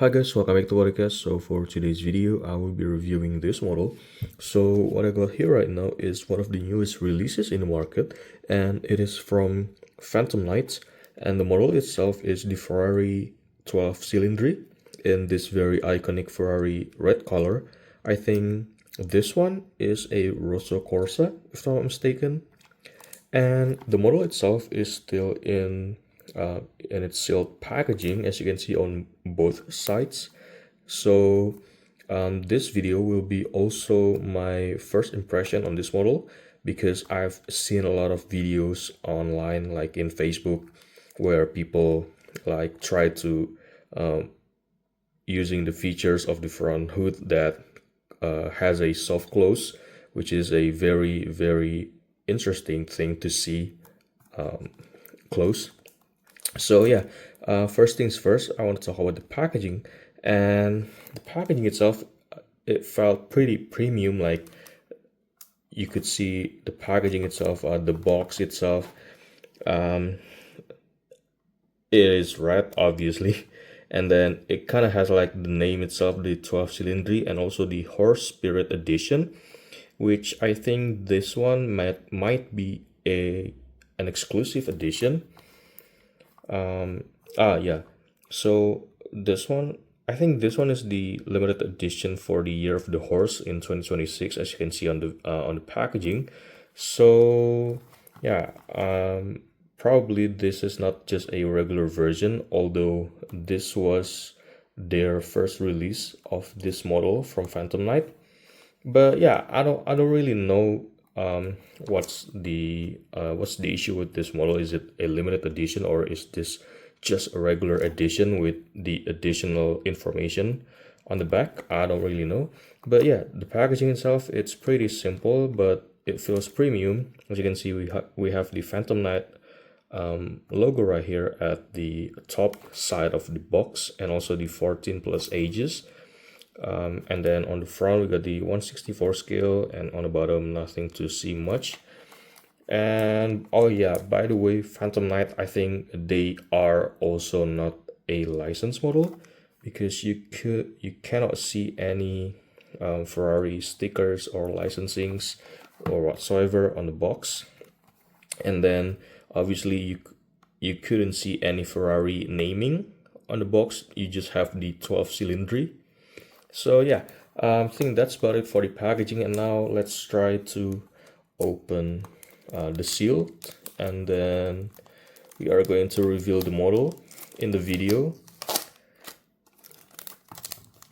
Hi guys, welcome back to podcast. So for today's video, I will be reviewing this model. So what I got here right now is one of the newest releases in the market, and it is from Phantom Knight, and the model itself is the Ferrari 12Cilindri in this very iconic Ferrari red color. I think this one is a Rosso Corsa, if I'm not mistaken, and the model itself is still in its sealed packaging, as you can see on both sides. So this video will be also my first impression on this model, because I've seen a lot of videos online, like in Facebook, where people like try to using the features of the front hood that has a soft close, which is a very interesting thing to see close. So yeah, first things first, I want to talk about the packaging. And the packaging itself, it felt pretty premium. Like, you could see the packaging itself, the box itself, it is red, obviously. And then it kind of has like the name itself, the 12 Cilindri, and also the Horse Spirit Edition, which I think this one might be an exclusive edition. Yeah. So this one, I think this one is the limited edition for the Year of the Horse in 2026, as you can see on the packaging. So yeah, probably this is not just a regular version, although this was their first release of this model from Phantom Knight. But yeah, I don't really know what's the issue with this model. Is it a limited edition, or is this just a regular edition with the additional information on the back? I don't really know. But yeah, the packaging itself, it's pretty simple, but it feels premium. As you can see, we have the Phantom Knight logo right here at the top side of the box, and also the 14 plus ages. And then on the front, we got the 1/64 scale, and on the bottom, nothing to see much. And oh yeah, by the way, Phantom Knight, I think they are also not a licensed model, because you cannot see any Ferrari stickers or licensings or whatsoever on the box. And then obviously you couldn't see any Ferrari naming on the box. You just have the 12 Cilindri. So yeah, I think that's about it for the packaging. And now let's try to open the seal, and then we are going to reveal the model in the video,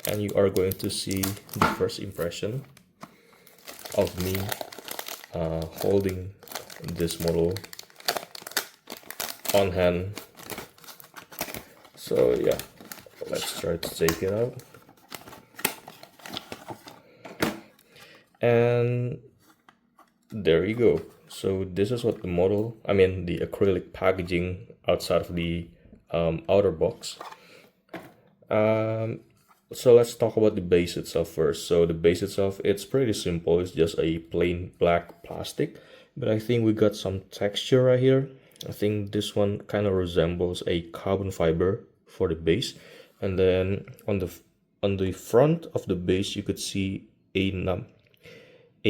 and you are going to see the first impression of me holding this model on hand. So yeah, let's try to take it out. And there you go. So this is what the model, I mean the acrylic packaging outside of the outer box. So let's talk about the base itself first. So the base itself, it's pretty simple. It's just a plain black plastic, but I think we got some texture right here. I think this one kind of resembles a carbon fiber for the base. And then on the front of the base, you could see a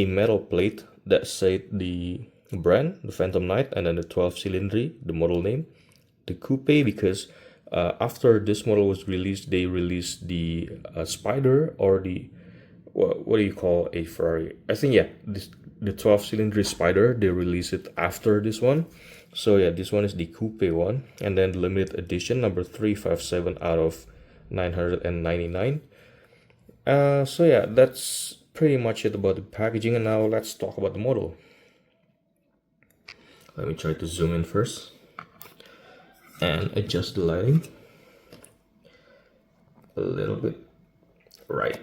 metal plate that said the brand, the Phantom Knight, and then the 12 Cilindri, the model name, the coupe, because after this model was released, they released the Spider, or the what do you call a Ferrari? I think yeah, the 12 Cilindri Spider, they released it after this one. So yeah, this one is the coupe one, and then the limited edition number 357 out of 999. So yeah, that's pretty much it about the packaging. And now let's talk about the model. Let me try to zoom in first and adjust the lighting a little bit. Right.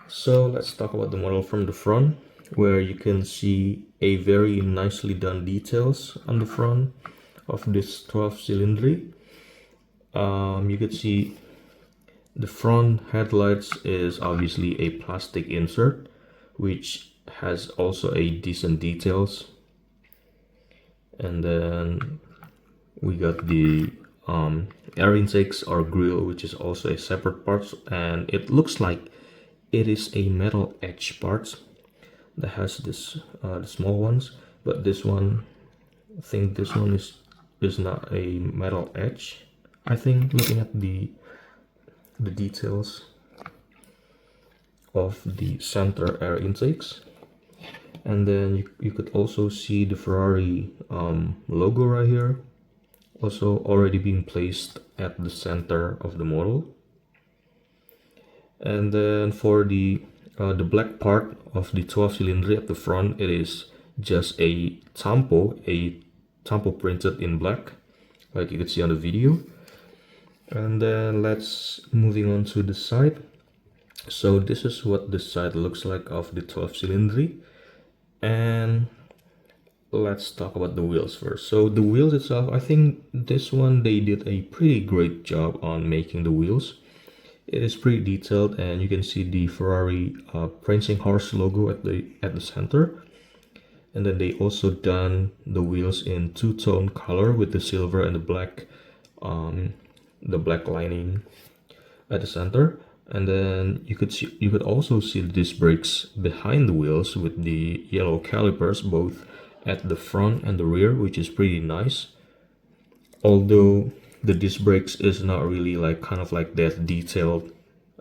So let's talk about the model from the front, where you can see a very nicely done details on the front of this 12 Cilindri. You can see the front headlights is obviously a plastic insert, which has also a decent details. And then we got the air intakes or grill, which is also a separate part, and it looks like it is a metal edge part that has this the small ones, but this one, I think this one is not a metal edge. I think looking at the details of the center air intakes. And then you could also see the Ferrari logo right here, also already being placed at the center of the model. And then for the black part of the 12-cylinder at the front, it is just a tampo printed in black, like you could see on the video. And then let's moving on to the side. So this is what the side looks like of the 12-cylinder. And let's talk about the wheels first. So the wheels itself, I think this one they did a pretty great job on making the wheels. It is pretty detailed, and you can see the Ferrari prancing horse logo at the center. And then they also done the wheels in two-tone color with the silver and the black lining at the center. And then you could also see the disc brakes behind the wheels with the yellow calipers both at the front and the rear, which is pretty nice. Although the disc brakes is not really like kind of like that detailed.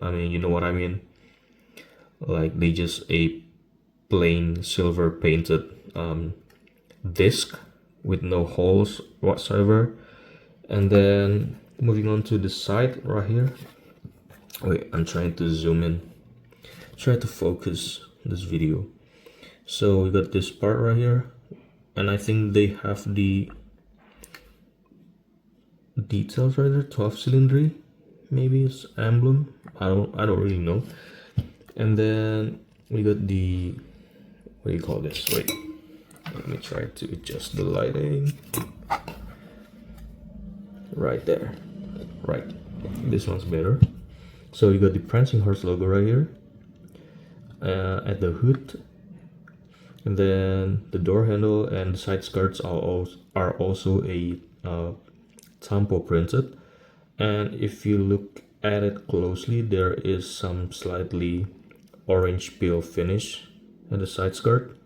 I mean, you know what I mean? Like they just a plain silver painted disc with no holes whatsoever. And then moving on to the side right here. Wait, I'm trying to zoom in, try to focus this video. So we got this part right here, and I think they have the details right there, 12-cylinder, maybe it's emblem. I don't really know. And then we got the, what do you call this? Wait, let me try to adjust the lighting. Right there, right. This one's better. So you got the prancing horse logo right here at the hood, and then the door handle and the side skirts are also a tampo printed. And if you look at it closely, there is some slightly orange peel finish at the side skirt.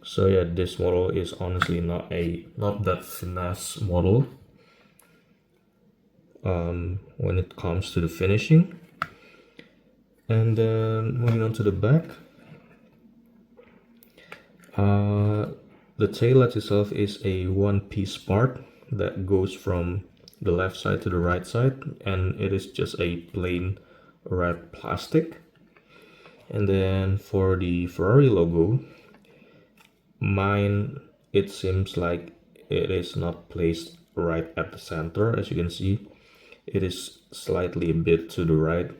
So yeah, this model is honestly not that finesse model when it comes to the finishing. And then moving on to the back, the taillight itself is a one-piece part that goes from the left side to the right side, and it is just a plain red plastic. And then for the Ferrari logo, mine, it seems like it is not placed right at the center. As you can see, it is slightly a bit to the right,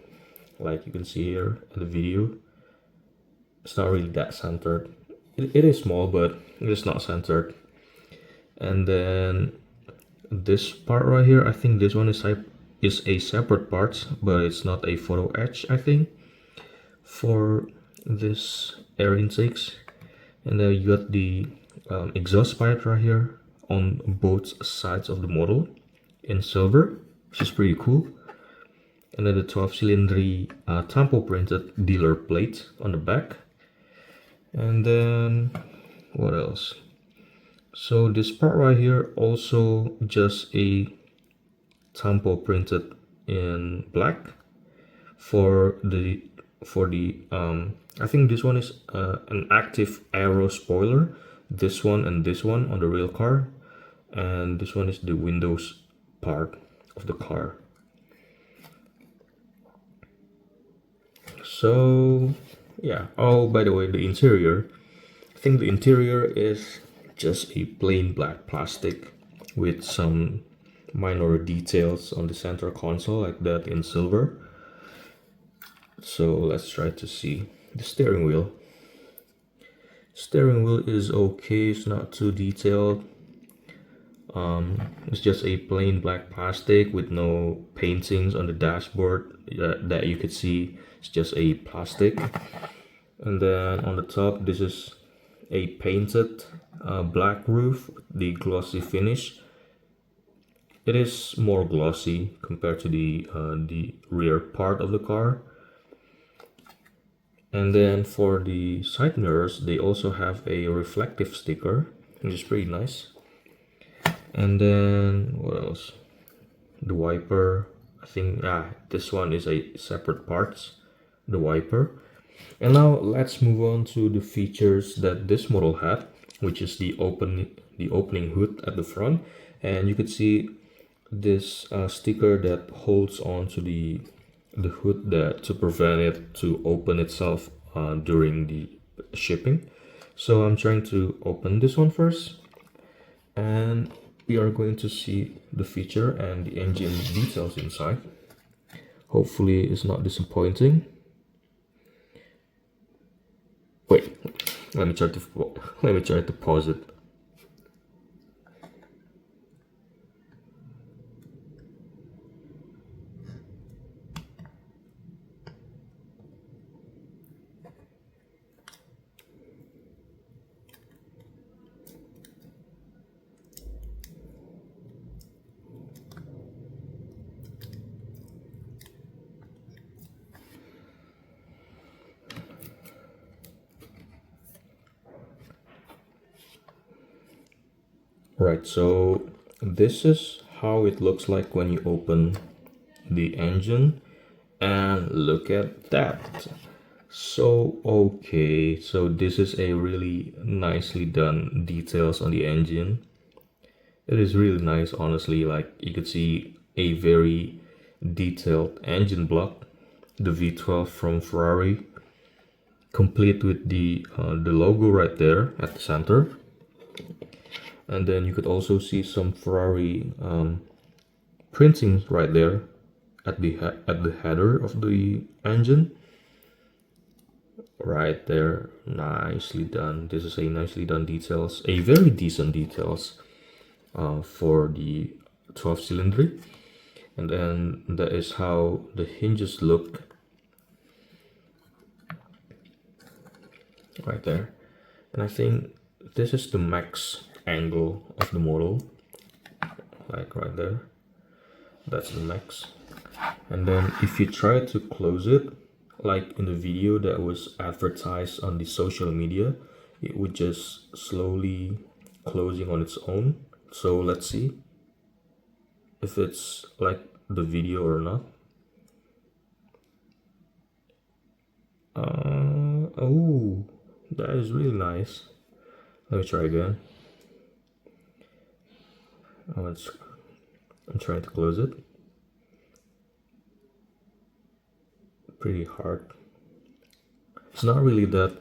like you can see here in the video. It's not really that centered. It is small, but it is not centered. And then this part right here, I think this one is a separate part, but it's not a photo etch, I think, for this air intakes. And then you got the exhaust pipe right here on both sides of the model in silver, which is pretty cool. And then the 12-cylinder tampo printed dealer plate on the back. And then what else? So this part right here also just a tampo printed in black for the I think this one is an active aero spoiler, this one and this one on the real car, and this one is the windows part of the car. So yeah, oh, by the way, the interior, I think the interior is just a plain black plastic with some minor details on the center console like that in silver. So let's try to see the steering wheel. Steering wheel is okay, it's not too detailed. It's just a plain black plastic with no paintings on the dashboard that you could see. It's just a plastic. And then on the top, this is a painted black roof, the glossy finish. It is more glossy compared to the rear part of the car. And then for the side mirrors, they also have a reflective sticker, which is pretty nice. And then what else? The wiper, I think, this one is a separate parts, the wiper. And now let's move on to the features that this model had, which is the opening hood at the front. And you could see this sticker that holds on to the hood that to prevent it to open itself during the shipping. So I'm trying to open this one first, and we are going to see the feature and the engine details inside. Hopefully it's not disappointing. Wait, let me try to pause it. Right, so this is how it looks like when you open the engine, and look at that. So okay, so this is a really nicely done details on the engine. It is really nice, honestly. Like, you could see a very detailed engine block, the V12 from Ferrari, complete with the logo right there at the center. And then you could also see some Ferrari printing right there at the header of the engine. Right there, nicely done. This is a nicely done details, a very decent details for the 12-cylinder. And then that is how the hinges look right there. And I think this is the max angle of the model, like right there. That's the max. And then if you try to close it, like in the video that was advertised on the social media, it would just slowly closing on its own. So let's see if it's like the video or not. Oh, that is really nice. Let me try again. I'm trying to close it. Pretty hard. It's not really that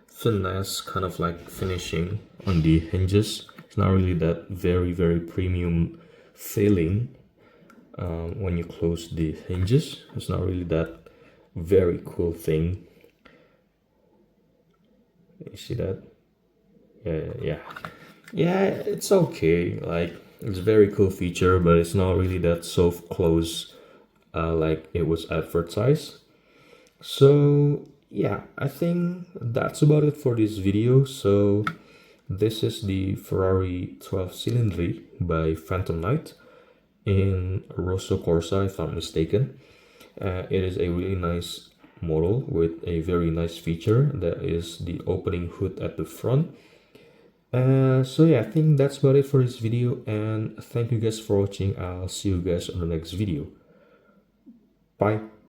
finesse kind of like finishing on the hinges. It's not really that very premium feeling when you close the hinges. It's not really that very cool thing. You see that? Yeah, it's okay. Like, it's a very cool feature, but it's not really that so close like it was advertised. So yeah, I think that's about it for this video. So this is the Ferrari 12-Cilindri by Phantom Knight in Rosso Corsa, if I'm not mistaken. It is a really nice model with a very nice feature, that is the opening hood at the front. So yeah, I think that's about it for this video, and thank you guys for watching. I'll see you guys on the next video. Bye.